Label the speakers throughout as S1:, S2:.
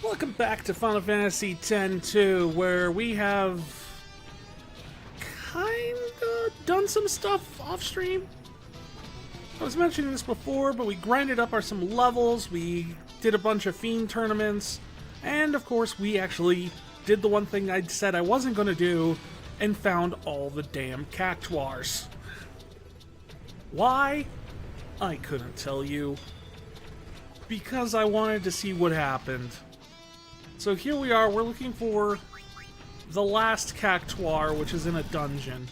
S1: Welcome back to Final Fantasy X-2, where we have kinda done some stuff off stream. I was mentioning this before, but we grinded up some levels, we did a bunch of Fiend tournaments, and of course we actually did the one thing I'd said I wasn't going to do, and found all the damn cactuars. Why? I couldn't tell you. Because I wanted to see what happened. So here we are, we're looking for the last cactuar, which is in a dungeon.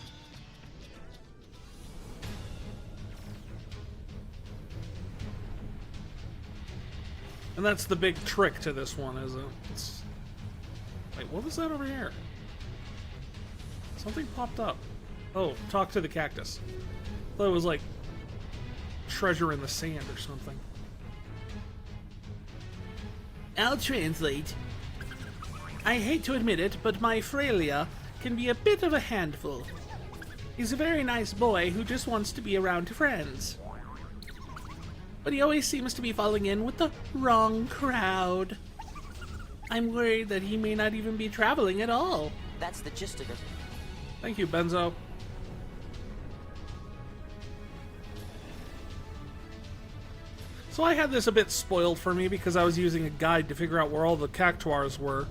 S1: And that's the big trick to this one, isn't it? Wait, what was that over here? Something popped up. Oh, talk to the cactus. I thought it was like treasure in the sand or something. I'll translate. I hate to admit it, but my Freylia can be a bit of a handful. He's a very nice boy who just wants to be around friends. But he always seems to be falling in with the wrong crowd. I'm worried that he may not even be traveling at all.
S2: That's the gist of it.
S1: Thank you, Benzo. So I had this a bit spoiled for me because I was using a guide to figure out where all the cactuars were.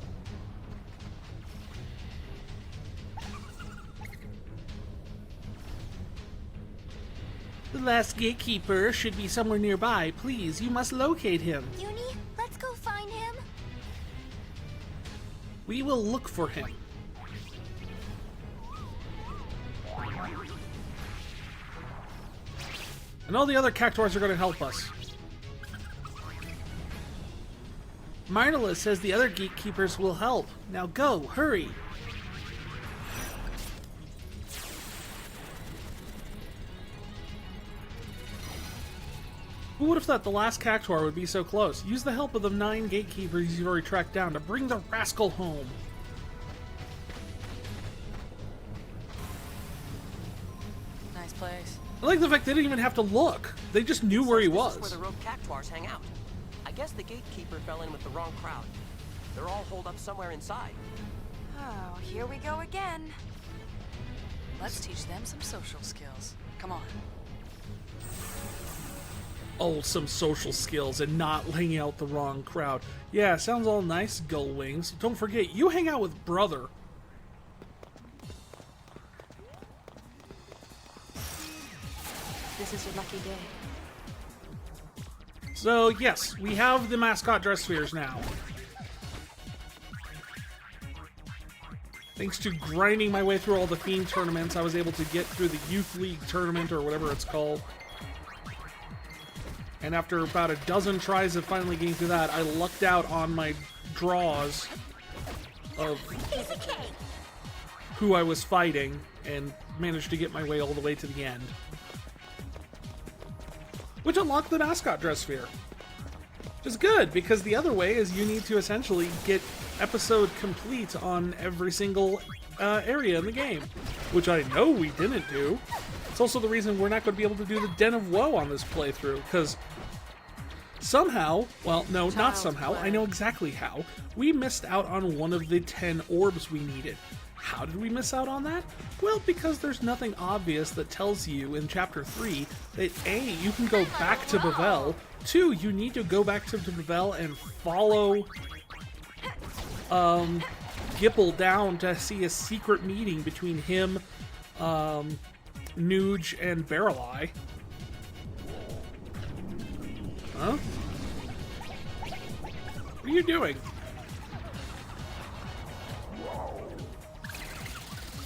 S1: The last gatekeeper should be somewhere nearby. Please, you must locate him.
S3: Uni, let's go find him.
S1: We will look for him. And all the other cactuars are going to help us. Marnella says the other gatekeepers will help. Now go, hurry. Who would have thought the last cactuar would be so close? Use the help of the 9 gatekeepers you've already tracked down to bring the rascal home.
S2: Nice place.
S1: I like the fact they didn't even have to look. They just knew where he was.
S2: This is where the rogue cactuars hang out. I guess the gatekeeper fell in with the wrong crowd. They're all holed up somewhere inside.
S3: Oh, here we go again.
S4: Let's teach them some social skills. Come on.
S1: Oh, some social skills and not hanging out the wrong crowd. Yeah, sounds all nice, Gull Wings. Don't forget, you hang out with Brother.
S3: This is your lucky day.
S1: So, yes, we have the mascot dress spheres now. Thanks to grinding my way through all the Fiend tournaments, I was able to get through the Youth League tournament, or whatever it's called. And after about a dozen tries of finally getting through that, I lucked out on my draws of who I was fighting, and managed to get my way all the way to the end. Which unlocked the mascot dress sphere. Which is good, because the other way is you need to essentially get episode complete on every single area in the game. Which I know we didn't do. It's also the reason we're not going to be able to do the Den of Woe on this playthrough, because somehow, well, no, not somehow, I know exactly how, we missed out on one of the 10 orbs we needed. How did we miss out on that? Well, because there's nothing obvious that tells you in Chapter 3 that A, you can go back to Bavel, 2, you need to go back to Bavel and follow Gipple down to see a secret meeting between him, Nuge, and Barreleye. Huh? What are you doing?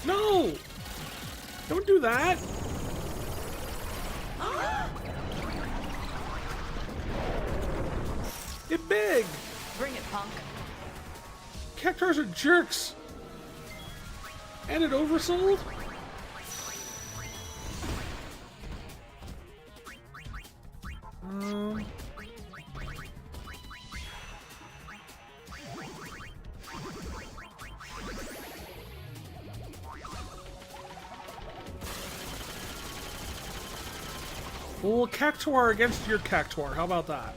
S1: No! Don't do that! Get big!
S4: Bring it, punk.
S1: Cactuars are jerks! And it oversold? Well, Cactuar against your Cactuar. How about that?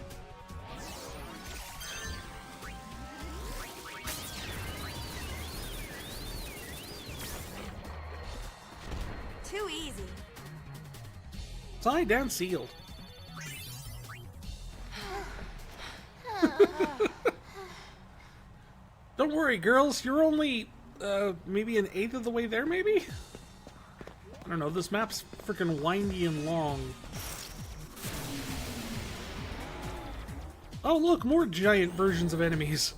S3: Too easy.
S1: Signed and sealed. Don't worry, girls. You're only, maybe an eighth of the way there, maybe? I don't know. This map's freaking windy and long. Oh, look. More giant versions of enemies.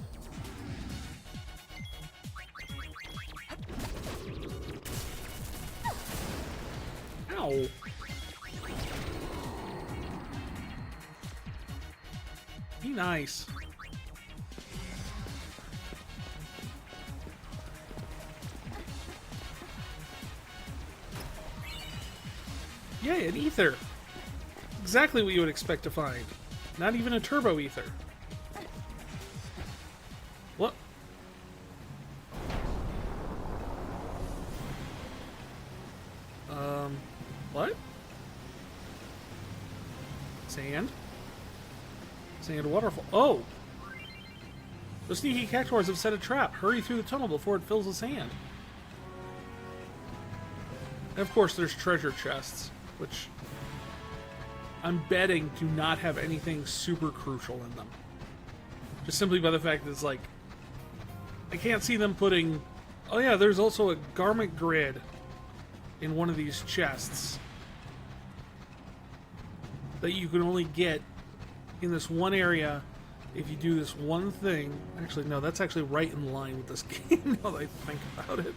S1: Ow. Be nice. Yay, an ether. Exactly what you would expect to find. Not even a turbo ether. What? What? Sand? Sand waterfall. Oh! The sneaky cactuars have set a trap. Hurry through the tunnel before it fills with sand. And of course, there's treasure chests, which I'm betting do not have anything super crucial in them. Just simply by the fact that it's like, I can't see them putting, oh yeah, there's also a garment grid in one of these chests that you can only get in this one area if you do this one thing. Actually, no, that's actually right in line with this game now that I think about it.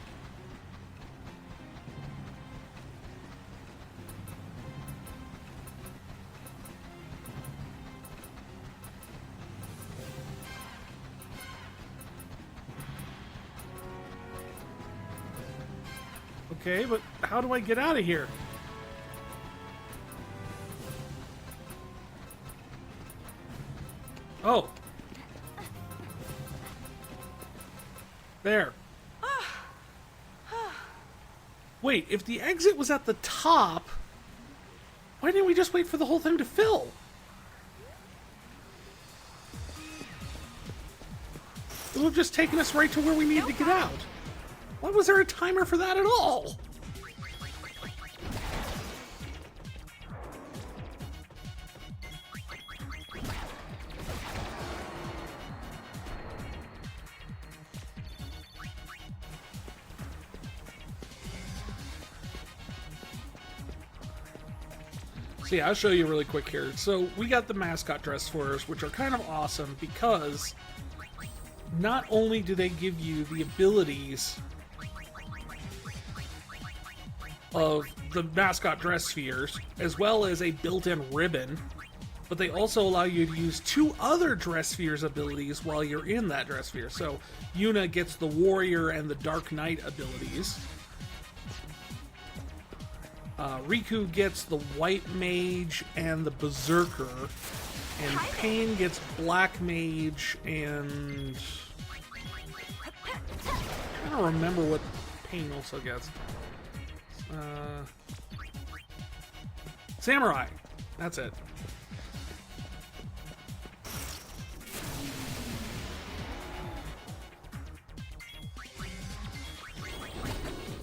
S1: Okay, but how do I get out of here? Oh. There. Wait, if the exit was at the top, why didn't we just wait for the whole thing to fill? It would have just taken us right to where we needed to get out. Why was there a timer for that at all? So yeah, I'll show you really quick here. So we got the mascot dress for us, which are kind of awesome because not only do they give you the abilities of the mascot dress spheres, as well as a built-in ribbon, but they also allow you to use two other dress spheres abilities while you're in that dress sphere. So Yuna gets the warrior and the dark knight abilities. Riku gets the white mage and the berserker, and Pain gets black mage and I don't remember what Pain also gets. Samurai. That's it.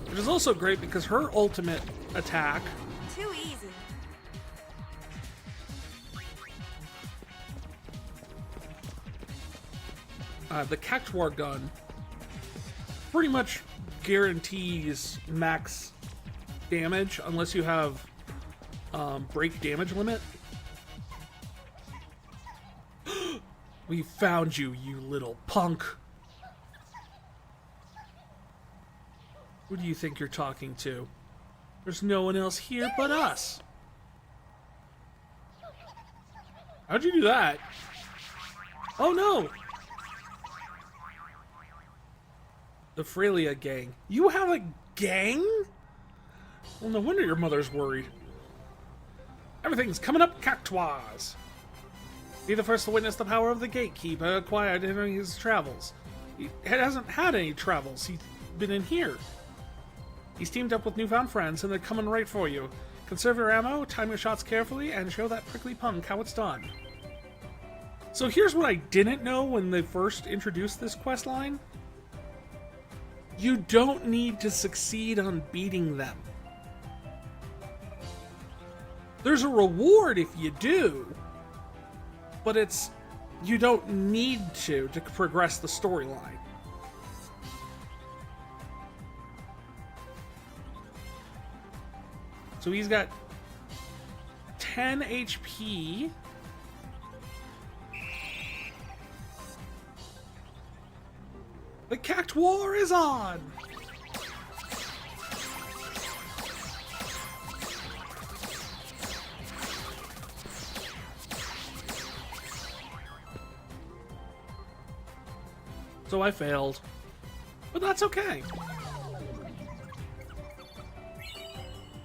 S1: Which is also great because her ultimate attack
S3: Too easy.
S1: The Cactuar gun pretty much guarantees max damage unless you have break damage limit. We found you, you little punk. Who do you think you're talking to? There's no one else here but us. How'd you do that? Oh no! The Frelia gang. You have a gang? Well, no wonder your mother's worried. Everything's coming up Cactuars. Be the first to witness the power of the gatekeeper acquired during his travels. He hasn't had any travels. He's been in here. He's teamed up with newfound friends, and they're coming right for you. Conserve your ammo, time your shots carefully, and show that prickly punk how it's done. So here's what I didn't know when they first introduced this quest line. You don't need to succeed on beating them. There's a reward if you do, but you don't need to progress the storyline. So he's got 10 HP. The Cact War is on! So I failed. But that's okay.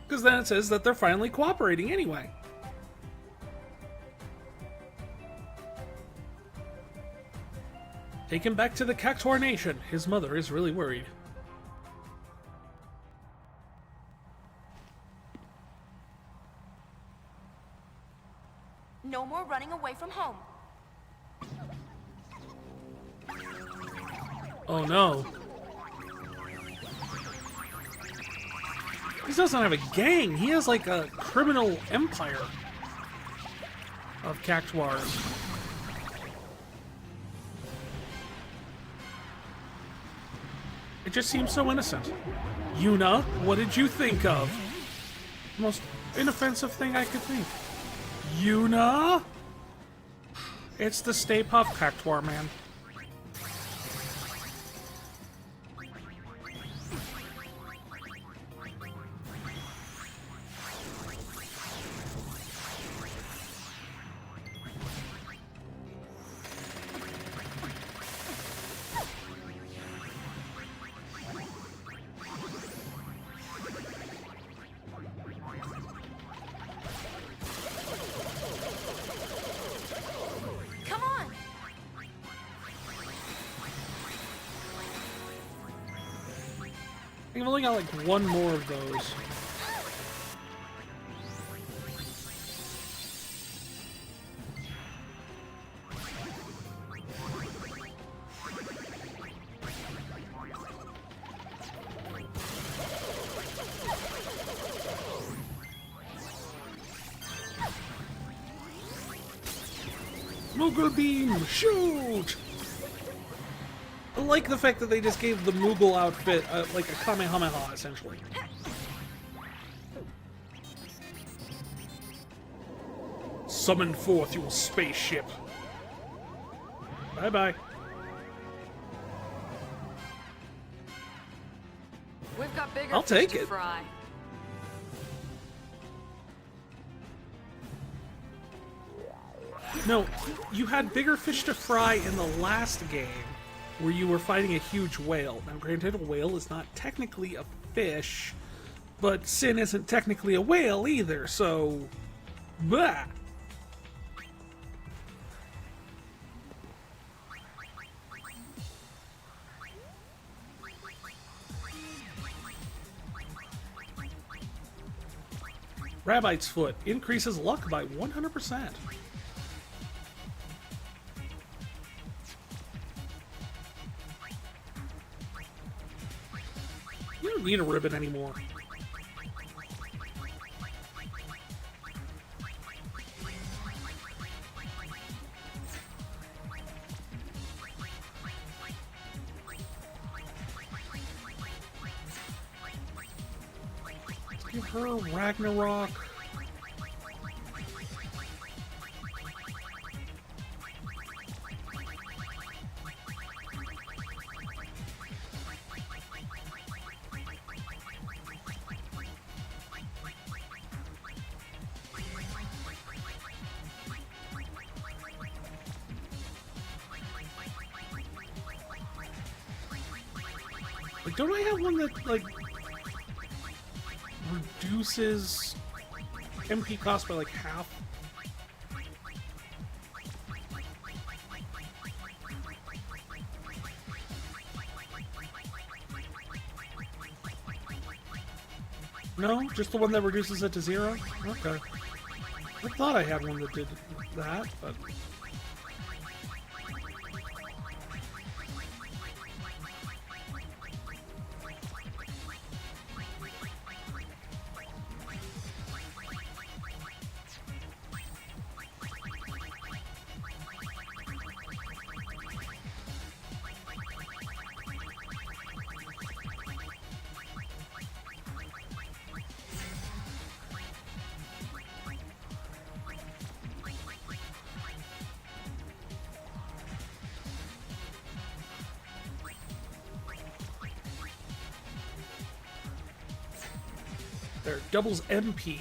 S1: Because then it says that they're finally cooperating anyway. Take him back to the Cactuar Nation. His mother is really worried.
S3: No more running away from home.
S1: Oh no. He doesn't have a gang. He has like a criminal empire of Cactuars. It just seems so innocent. Yuna, what did you think of? The most inoffensive thing I could think. Yuna? It's the Stay Puft Cactuar, man.
S3: Come on.
S1: I've only got like one more of those. Moogle Beam! Shoot! I like the fact that they just gave the Moogle outfit like a Kamehameha, essentially. Summon forth your spaceship. Bye-bye.
S4: We've got bigger
S1: I'll
S4: fish
S1: take
S4: to
S1: it.
S4: fry.
S1: No, you had bigger fish to fry in the last game, where you were fighting a huge whale. Now, granted, a whale is not technically a fish, but Sin isn't technically a whale either, so... Blah! Rabbite's Foot increases luck by 100%. You don't need a ribbon anymore. Give her Ragnarok. Like, don't I have one that, like, reduces MP cost by, like, half? No? Just the one that reduces it to 0? Okay. I thought I had one that did that, but... There, doubles MP.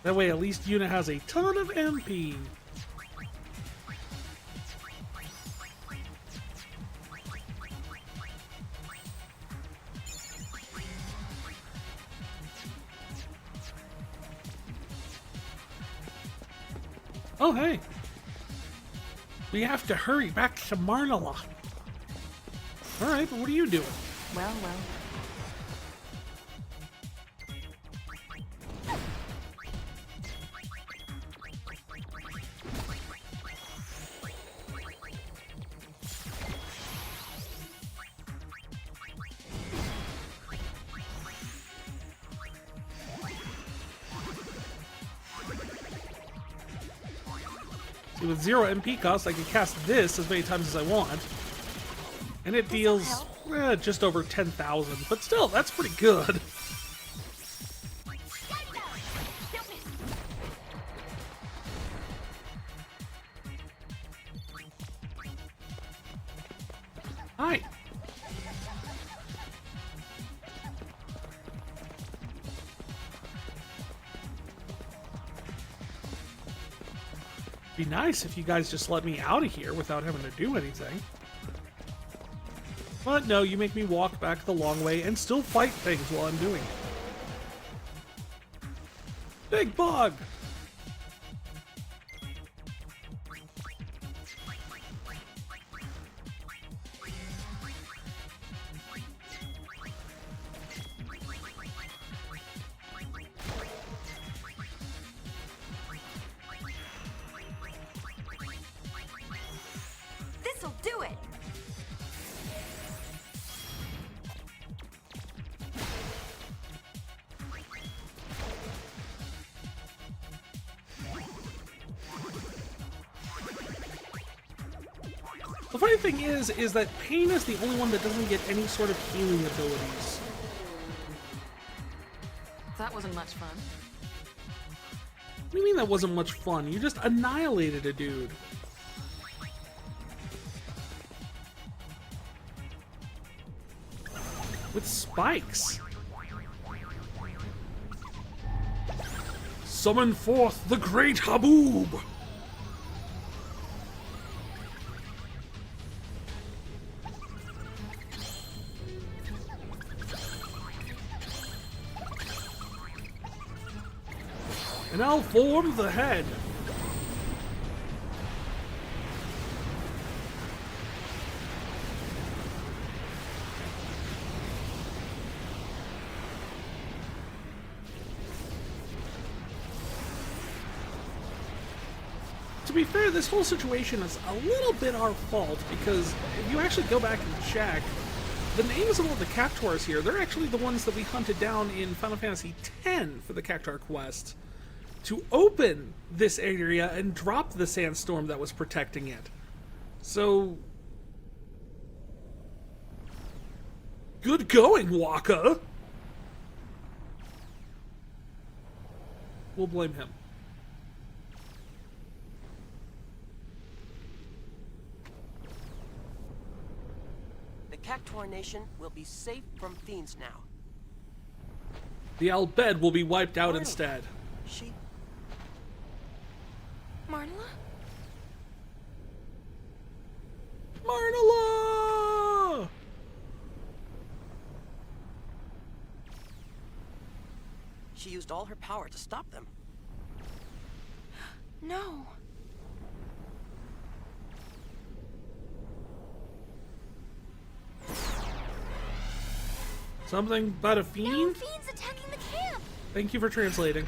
S1: That way at least Yuna has a ton of MP. Oh, hey. We have to hurry back to Marnala. Alright, but what are you doing?
S4: Well.
S1: See, with 0 MP cost, I can cast this as many times as I want. And it deals just over 10,000, but still, that's pretty good. Hi. Be nice if you guys just let me out of here without having to do anything. But no, you make me walk back the long way and still fight things while I'm doing it. Big bug!
S3: This'll do it.
S1: The funny thing is that Pain is the only one that doesn't get any sort of healing abilities.
S4: That wasn't much fun.
S1: What do you mean that wasn't much fun? You just annihilated a dude. With spikes. Summon forth the Great Haboob! And I'll form the head. To be fair, this whole situation is a little bit our fault, because if you actually go back and check, the names of all the Cactuars here, they're actually the ones that we hunted down in Final Fantasy X for the Cactuar quest to open this area and drop the sandstorm that was protecting it. So, good going, Waka! We'll blame him.
S2: The Cactuar Nation will be safe from fiends now.
S1: The Al Bhed will be wiped out instead.
S2: She...
S3: Marnala?
S1: Marnala!
S2: She used all her power to stop them.
S3: No.
S1: Something about a
S3: Now
S1: fiend?
S3: fiends attacking the camp.
S1: Thank you for translating.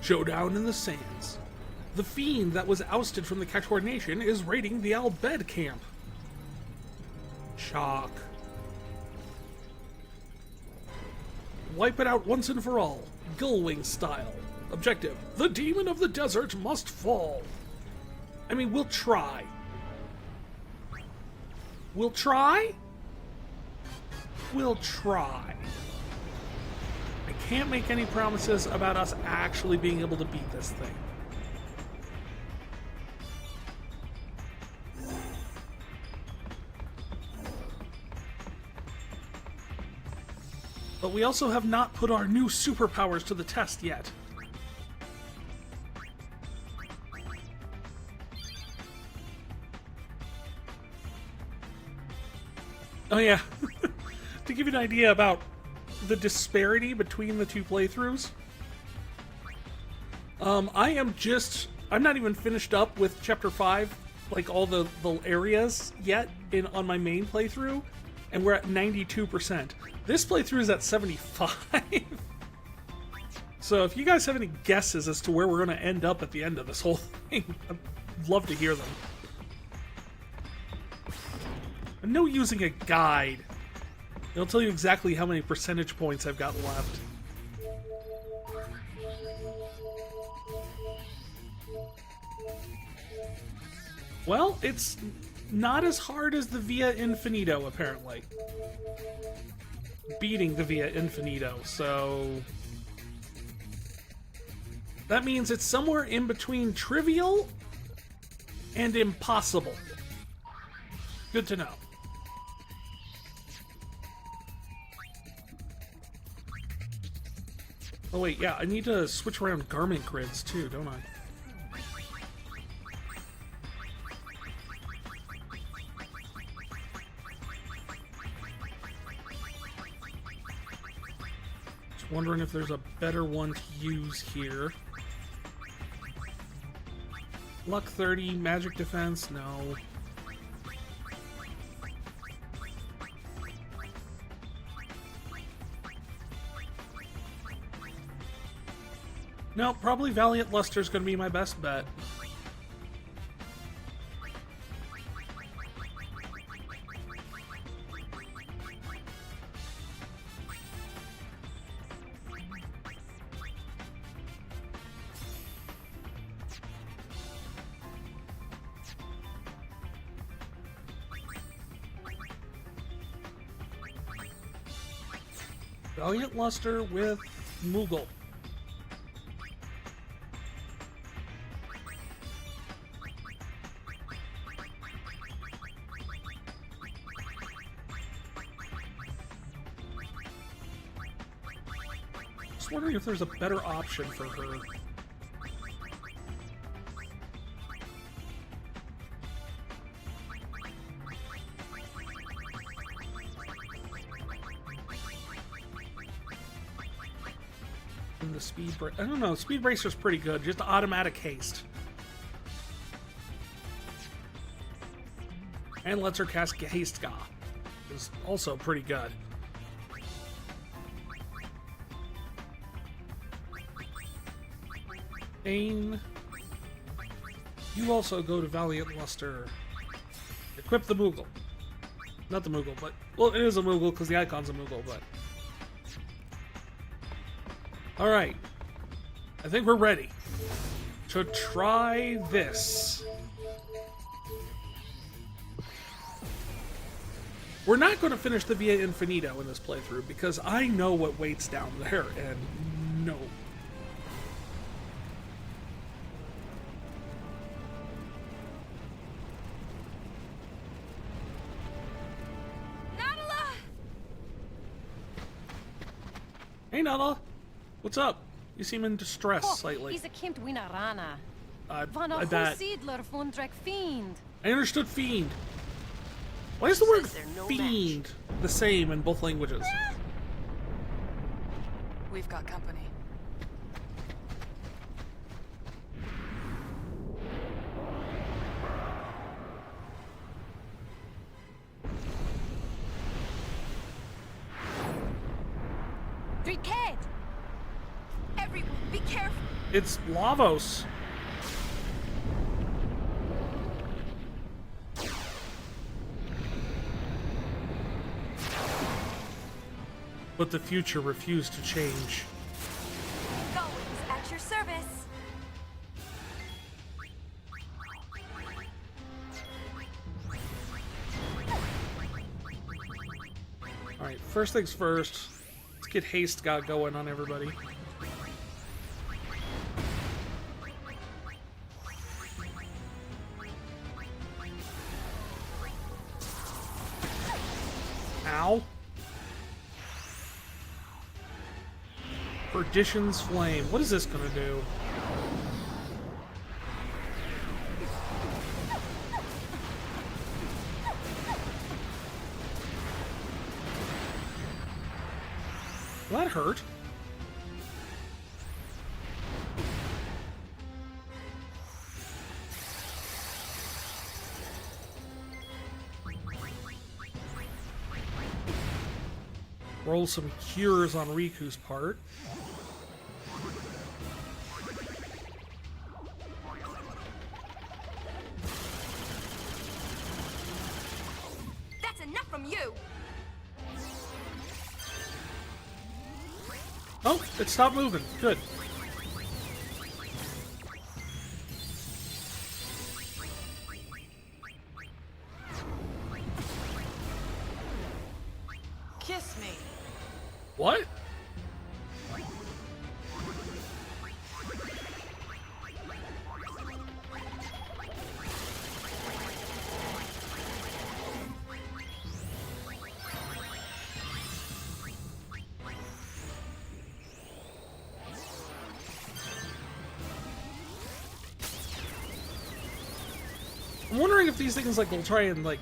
S1: Showdown in the sands. The fiend that was ousted from the Cactuar Nation is raiding the Al Bhed camp. Shock. Wipe it out once and for all, Gullwing style. Objective: the demon of the desert must fall. I mean, we'll try. We'll try? We'll try. I can't make any promises about us actually being able to beat this thing. But we also have not put our new superpowers to the test yet. Oh yeah, to give you an idea about the disparity between the two playthroughs, I'm not even finished up with Chapter 5, like all the areas yet on my main playthrough, and we're at 92%. This playthrough is at 75. So if you guys have any guesses as to where we're going to end up at the end of this whole thing, I'd love to hear them. I know using a guide. It'll tell you exactly how many percentage points I've got left. Well, it's not as hard as the Via Infinito, apparently. Beating the Via Infinito, so... that means it's somewhere in between trivial and impossible. Good to know. Oh wait, yeah, I need to switch around garment grids too, don't I? Just wondering if there's a better one to use here. Luck 30, magic defense, no. No, probably Valiant Luster's gonna be my best bet. Valiant Luster with Moogle. Just wondering if there's a better option for her. And the speed break. I don't know. Speed Bracer's pretty good. Just automatic haste. And lets her cast Haste Ga. Is also pretty good. Bane. You also go to Valiant Luster. Equip the Moogle. Not the Moogle, but... well, it is a Moogle because the icon's a Moogle, but... alright. I think we're ready to try this. We're not going to finish the Via Infinito in this playthrough because I know what waits down there, and no. Hey, Nala. What's up? You seem in distress slightly.
S5: He's a Kimt Winarana.
S1: I
S5: Van
S1: bet.
S5: Sidler von Drek Fiend.
S1: I understood fiend. Why is the word
S2: Says they're no
S1: fiend the same in both languages?
S4: We've got company.
S3: Driked! Everyone, be careful!
S1: It's Lavos. But the future refused to change.
S3: Always at your service!
S1: Alright, first things first. Let's get Haste Ga going on everybody. Ow. Perdition's Flame. What is this gonna do? Well, that hurt. Roll some cures on Riku's part.
S3: That's enough from you.
S1: Oh, it stopped moving. Good.
S4: Kiss me.
S1: What? I'm wondering if these things like will try and like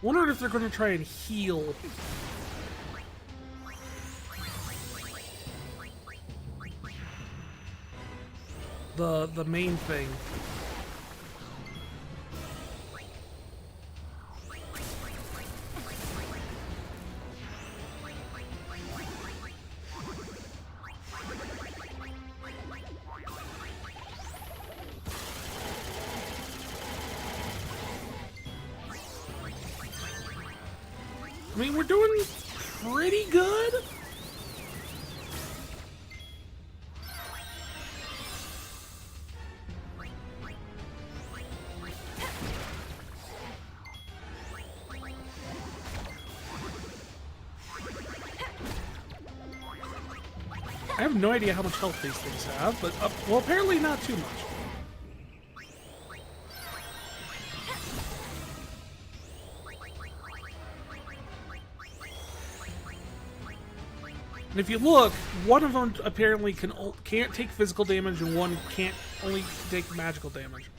S1: wondered if they're going to try and heal. The main thing. I mean, we're doing pretty good. I have no idea how much health these things have, but well, apparently not too much. And if you look, one of them apparently can't take physical damage, and one can't only take magical damage.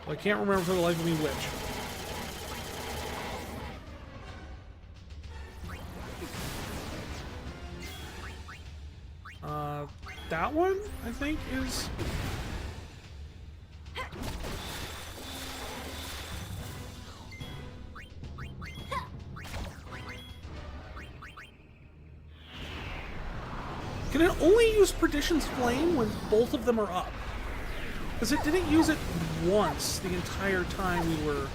S1: I can't remember for the life of me which. That one, I think, is... Can it only use Perdition's Flame when both of them are up? Because it didn't use it once the entire time we were...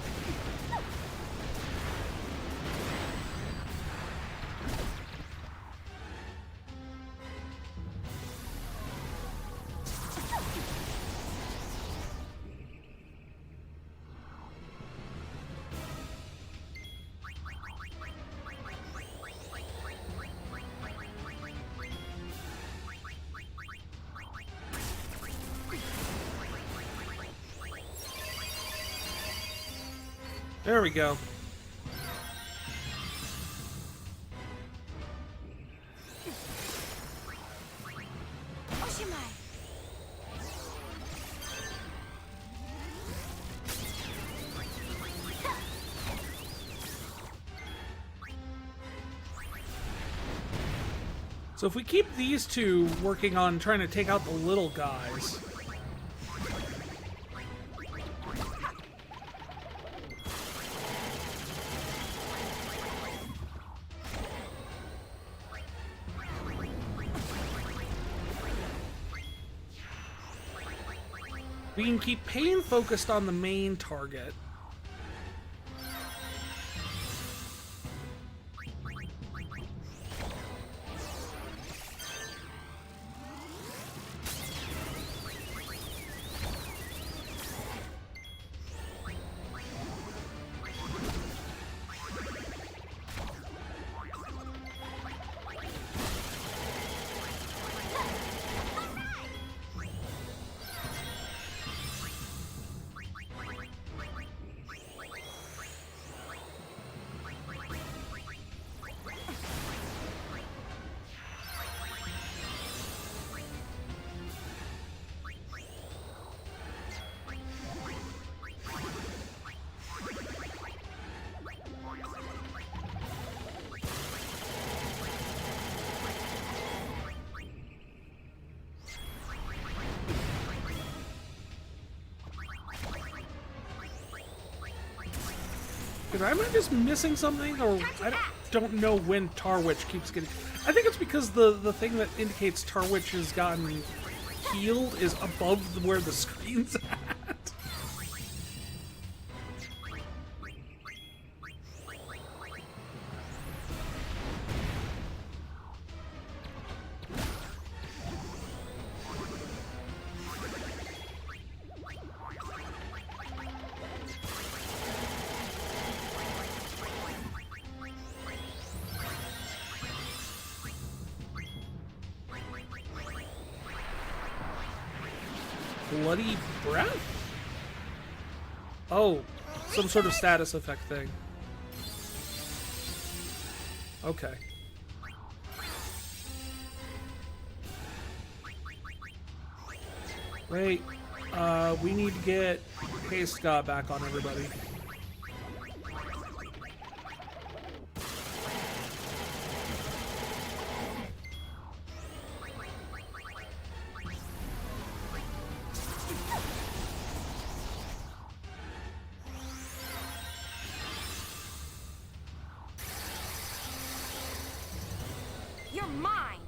S1: There we go. So if we keep these two working on trying to take out the little guys... we can keep Pain focused on the main target. Am I just missing something, or don't know when Tarwitch keeps getting... I think it's because the thing that indicates Tarwitch has gotten healed is above where the screen's at. Bloody breath? Oh, some sort of status effect thing. Okay. Wait, we need to get Hey Scott back on everybody.
S3: You're mine.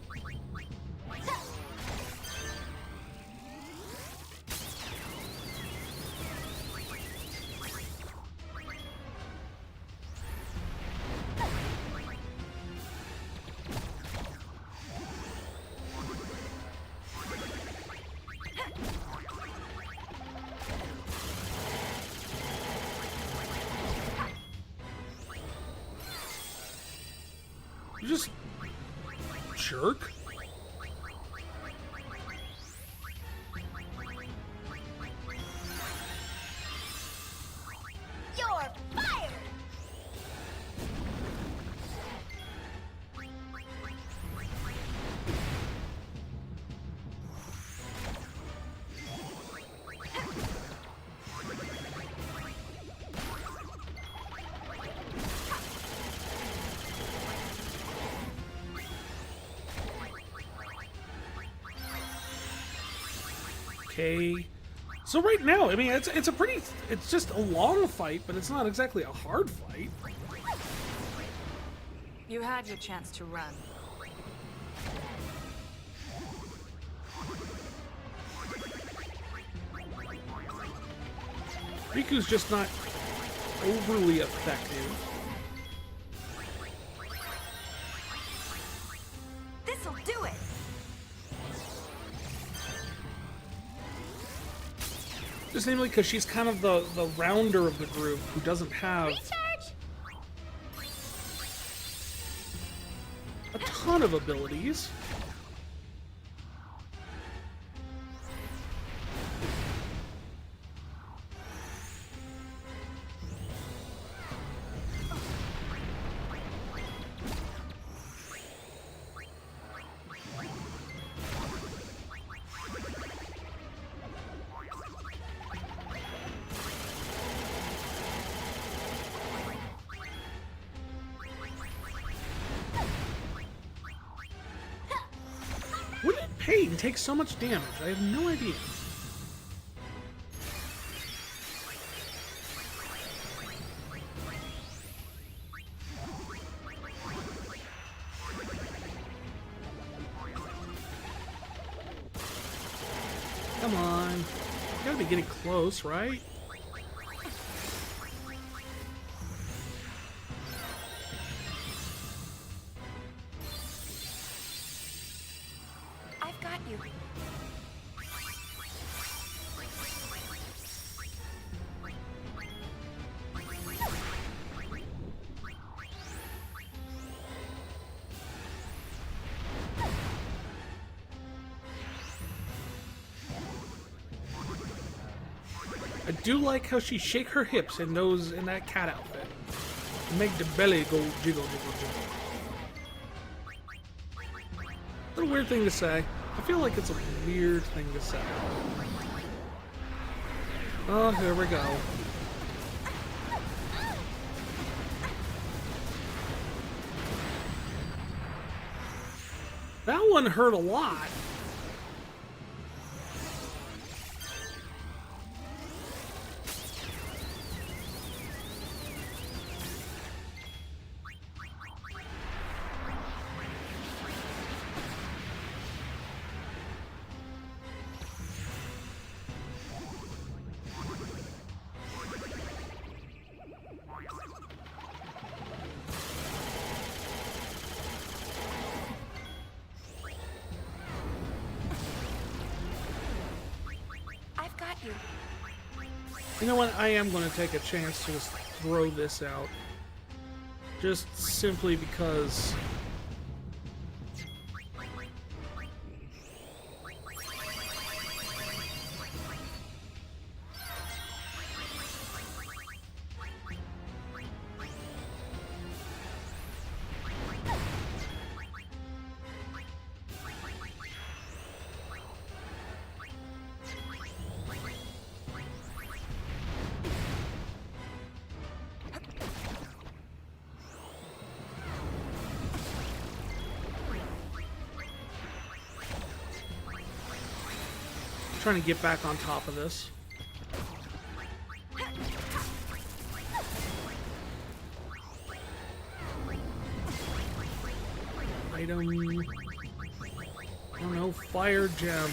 S1: You just jerk.
S3: You're fired.
S1: Okay. So right now, I mean, it's just a long fight, but it's not exactly a hard fight.
S4: You had your chance to run.
S1: Riku's just not overly effective.
S3: This'll do it.
S1: Just namely because she's kind of the rounder of the group who doesn't have
S3: Recharge.
S1: a ton of abilities. When did Pain take so much damage? I have no idea. Come on. You gotta be getting close, right?
S3: I've got you.
S1: I do like how she shake her hips in that cat outfit. Make the belly go jiggle, jiggle, jiggle. What a weird thing to say. I feel like it's a weird thing to say. Oh, here we go. That one hurt a lot.
S3: you.
S1: You know what? I am going to take a chance to just throw this out. Just simply because... trying to get back on top of this. Item... I don't know, fire gem.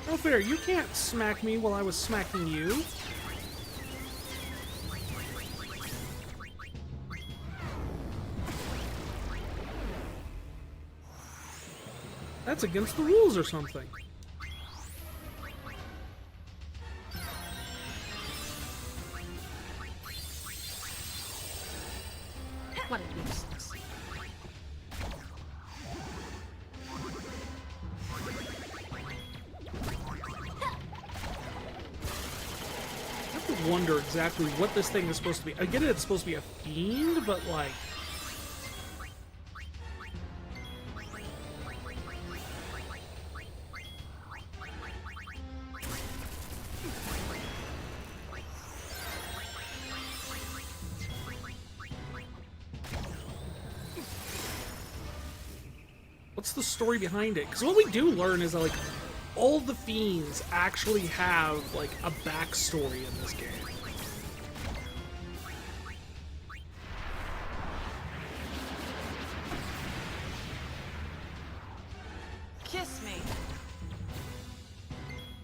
S1: No fair, you can't smack me while I was smacking you. That's against the rules or something.
S5: What a nuisance.
S1: I have to wonder exactly what this thing is supposed to be. I get it, it's supposed to be a fiend, but like... what's the story behind it? Because what we do learn is that, like, all the fiends actually have, like, a backstory in this game.
S4: Kiss me.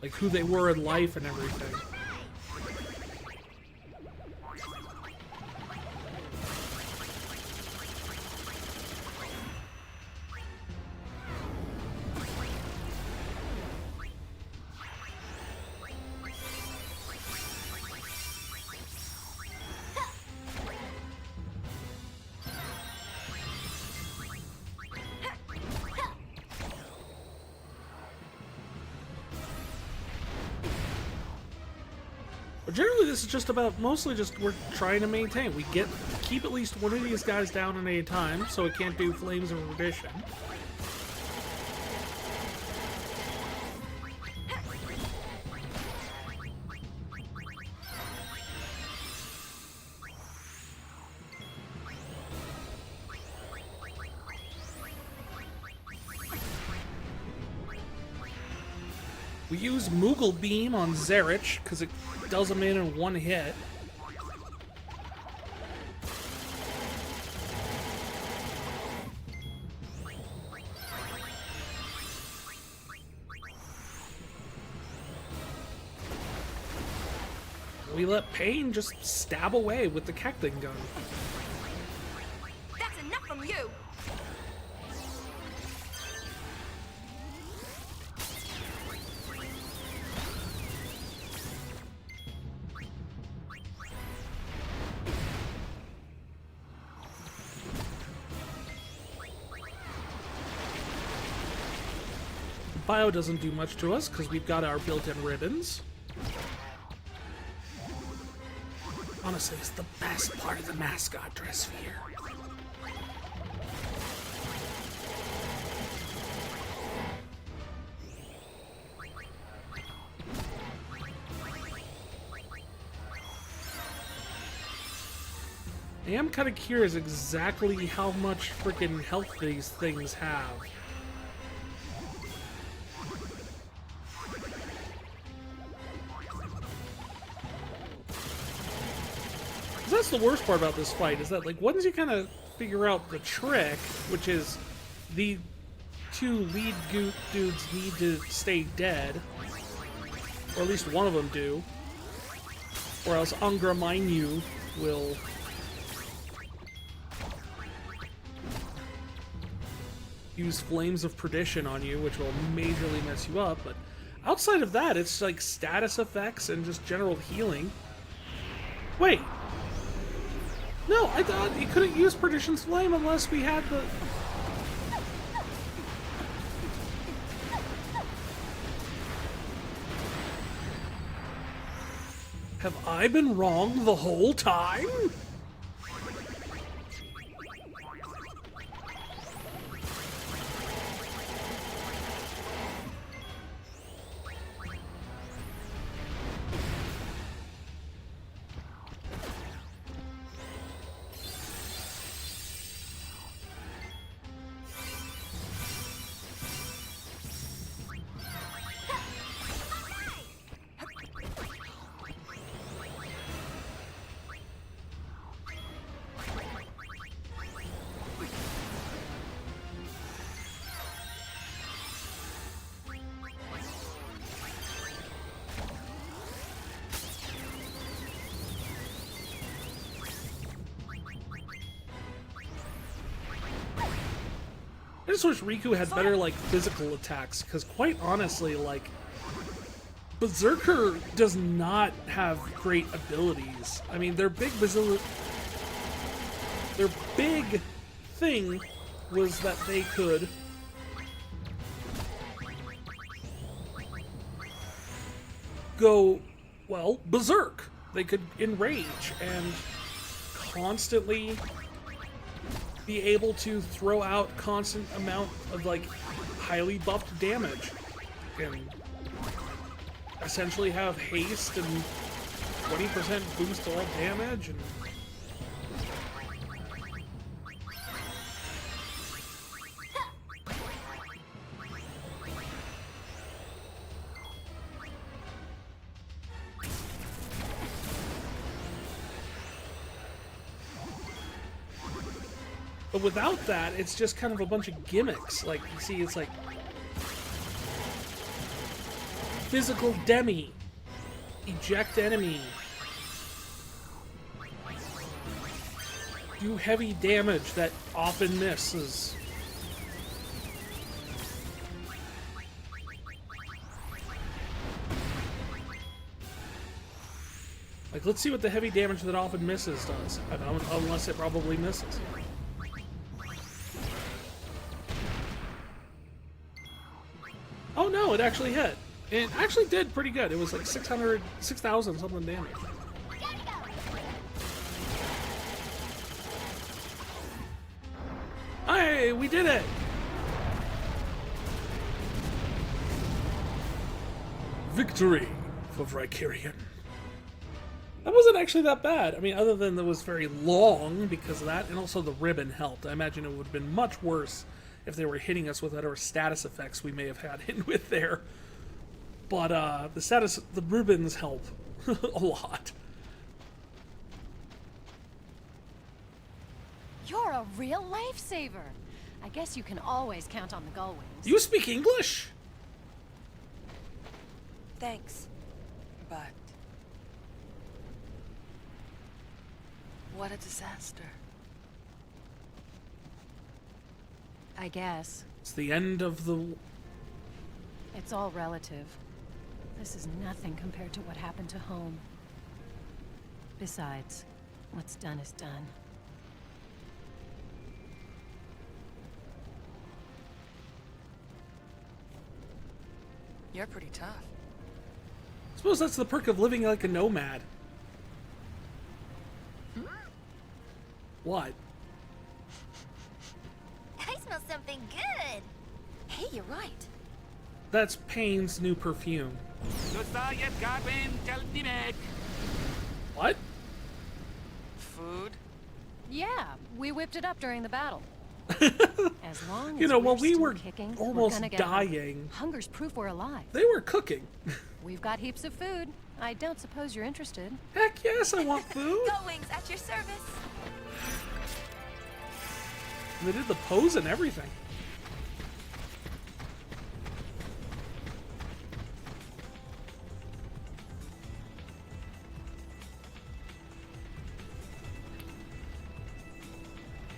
S1: Like, who they were in life and everything. But generally, this is just about, mostly just we're trying to maintain. We keep at least one of these guys down at a time, so it can't do Flames of Perdition. We use Moogle Beam on Zarich, because it does him in one hit. We let Pain just stab away with the Kecting gun.
S3: That's enough from you.
S1: Bio doesn't do much to us because we've got our built-in ribbons. Honestly, it's the best part of the mascot dress sphere. I am kind of curious exactly how much freaking health these things have. that's the worst part about this fight, is that, like, once you kind of figure out the trick, which is the two lead dudes need to stay dead, or at least one of them do, or else Angra Mainyu will use Flames of Perdition on you, which will majorly mess you up, but outside of that, it's like status effects and just general healing. Wait. No, I thought you couldn't use Perdition's Flame unless we had the... Have I been wrong the whole time? I just wish Riku had better, like, physical attacks, because quite honestly, like, Berserker does not have great abilities. I mean, their big thing was that they could go, well, berserk. They could enrage and constantly be able to throw out constant amount of, like, highly buffed damage and essentially have haste and 20% boost all damage and but without that, it's just kind of a bunch of gimmicks. Like, you see, it's like physical demi, eject enemy, do heavy damage that often misses. Like, let's see what the heavy damage that often misses does, unless it probably misses. Oh no, it actually hit. It actually did pretty good. It was like 6,000 something damage. Hey, we did it! Victory for Valkyrian. That wasn't actually that bad. I mean, other than it was very long because of that, and also the ribbon helped. I imagine it would have been much worse if they were hitting us with whatever status effects we may have had in with there. But the ribbons help a lot.
S5: You're a real lifesaver. I guess you can always count on the Gullwings.
S1: You speak English?
S4: Thanks. But what a disaster.
S5: I guess.
S1: It's the end of the...
S5: It's all relative. This is nothing compared to what happened to home. Besides, what's done is done.
S4: You're pretty tough.
S1: I suppose that's the perk of living like a nomad. What?
S3: I smell something good. Hey, you're right.
S1: That's Payne's new perfume. What?
S4: Food?
S5: Yeah, we whipped it up during the battle. As long as
S1: You know,
S5: we're
S1: while we
S5: still
S1: were
S5: kicking,
S1: almost
S5: we're gonna get
S1: dying,
S5: hunger's proof we're alive.
S1: they were cooking.
S5: We've got heaps of food. I don't suppose you're interested.
S1: Heck yes, I want food.
S3: Go Wings, at your service.
S1: They did the pose and everything.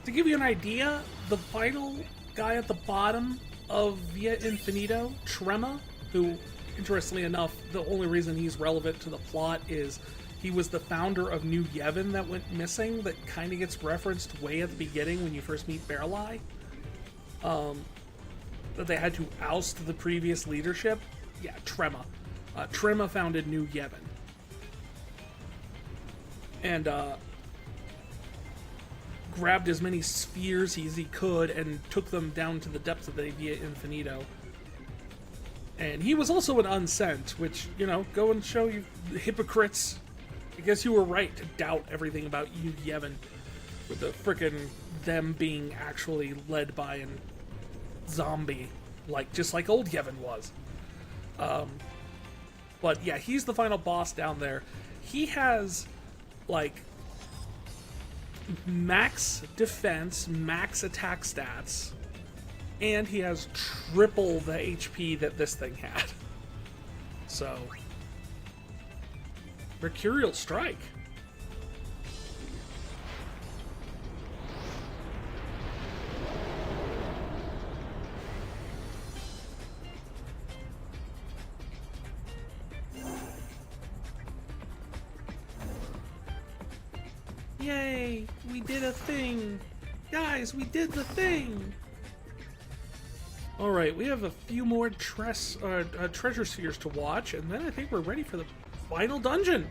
S1: To give you an idea, the final guy at the bottom of Via Infinito, Trema, who, interestingly enough, the only reason he's relevant to the plot is he was the founder of New Yevon that went missing, that kind of gets referenced way at the beginning when you first meet Barreleye. That they had to oust the previous leadership. Yeah, Trema. Trema founded New Yevon. And, grabbed as many spheres as he could and took them down to the depths of the Via Infinito. And he was also an unsent, which, you know, go and show you the hypocrites. I guess you were right to doubt everything about New Yevon, with the frickin' them being actually led by an zombie, just like old Yevon was. But yeah, he's the final boss down there. He has, like, max defense, max attack stats, and he has triple the HP that this thing had. So, Mercurial Strike. Yay! We did a thing! Guys, we did the thing! Alright, we have a few more treasure spheres to watch, and then I think we're ready for the final dungeon!